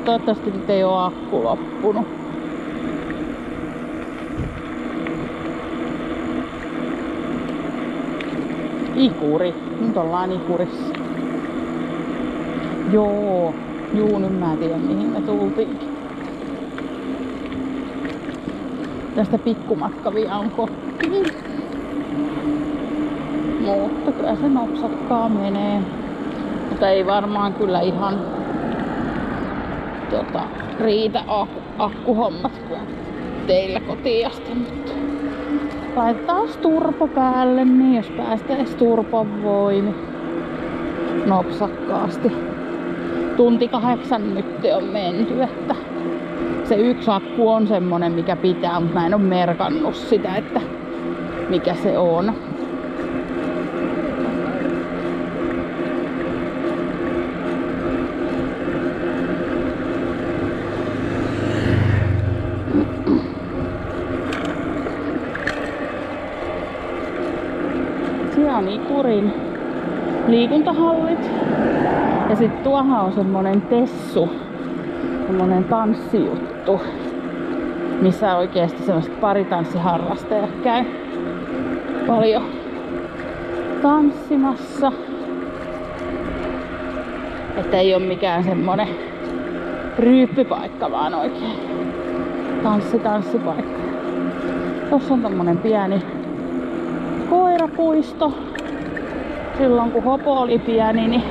[SPEAKER 1] Toivottavasti nyt ei oo akku loppunut. Ikuri. Nyt ollaan Ikurissa. Juu, nyt mä tiedän mihin me tultiinkin. Tästä pikkumatka vielä on kotiin. Mutta kyllä se nopsakkaa menee. Mutta ei varmaan kyllä ihan riitä akkuhommat kuin teillä kotiin asti. Mutta laitetaan turpo päälle, niin jos päästäis turpon voimin nopsakkaasti. 1 tunti 8 nyt on menty, että se yksi akku on semmonen mikä pitää, mutta mä en oo merkannut sitä, että mikä se on. Siellä on Ikurin liikuntahallit. Ja sit tuohan on semmonen tessu, semmonen tanssijuttu, missä oikeesti semmoset paritanssiharrastajat käy paljon tanssimassa. Että ei oo mikään semmonen ryyppypaikka, vaan oikein tanssipaikka. Tossa on tommonen pieni koirapuisto. Silloin kun Hopo oli pieni, niin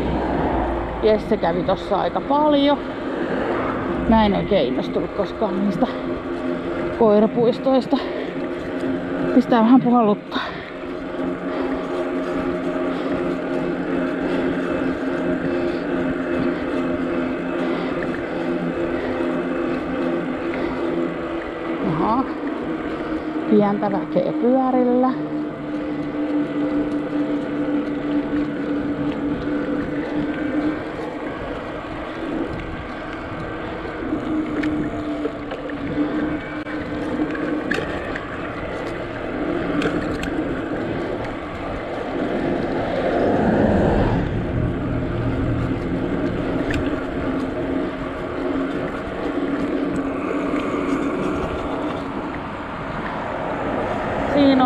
[SPEAKER 1] Jesse kävi tossa aika paljon. Mä en oikein innostunut koskaan niistä koirapuistoista. Pistää vähän puhalluttaa. Aha. Pientä väkeä pyörillä.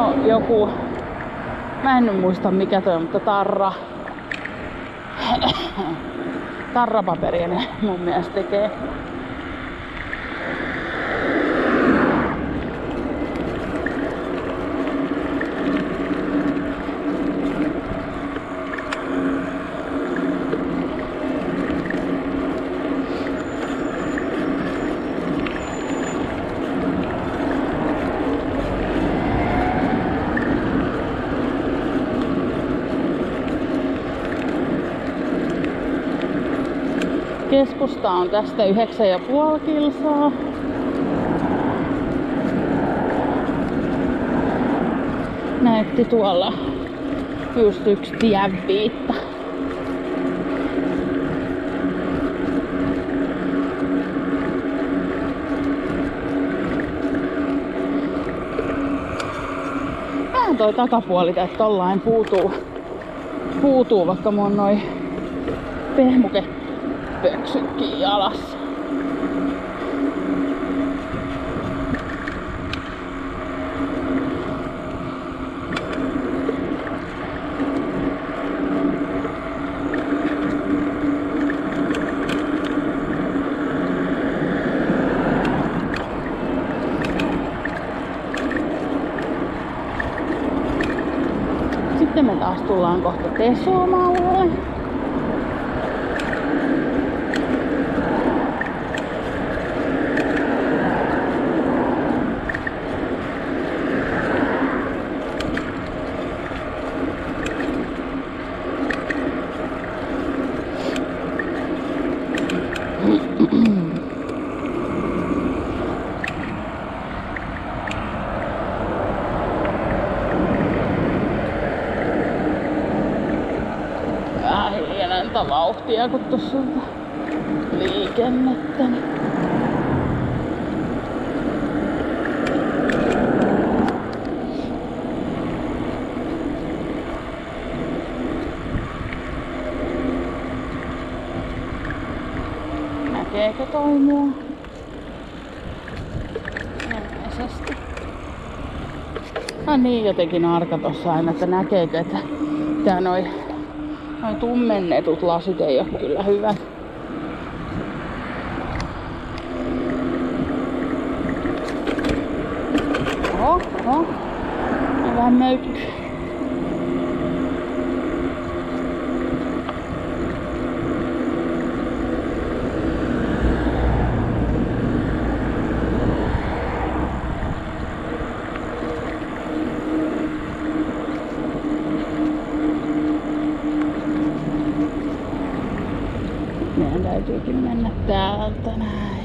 [SPEAKER 1] No joku, mä en nyt muista mikä toi, mutta tarrapaperia ne mun mielestä tekee. Keskusta on tästä 9,5 kilsaa. Näytti tuolla just yksi tienviitta. Vähän toi takapuoli tästä tollain puutuu vaikka mun noi pehmukepöksytkin jalassa. Sitten me taas tullaan kohta Tesomalle. Vähän hiljainta vauhtia, kun tossa on liikennettä. Näkeekö toi mua? Ilmeisesti. Niin jotenkin arka tossa aina, että näkeekö, että tää noi tummennetut lasit ei oo kyllä hyvät. Oho. Vähän möykky. Meidän täytyykin mennä täältä näin.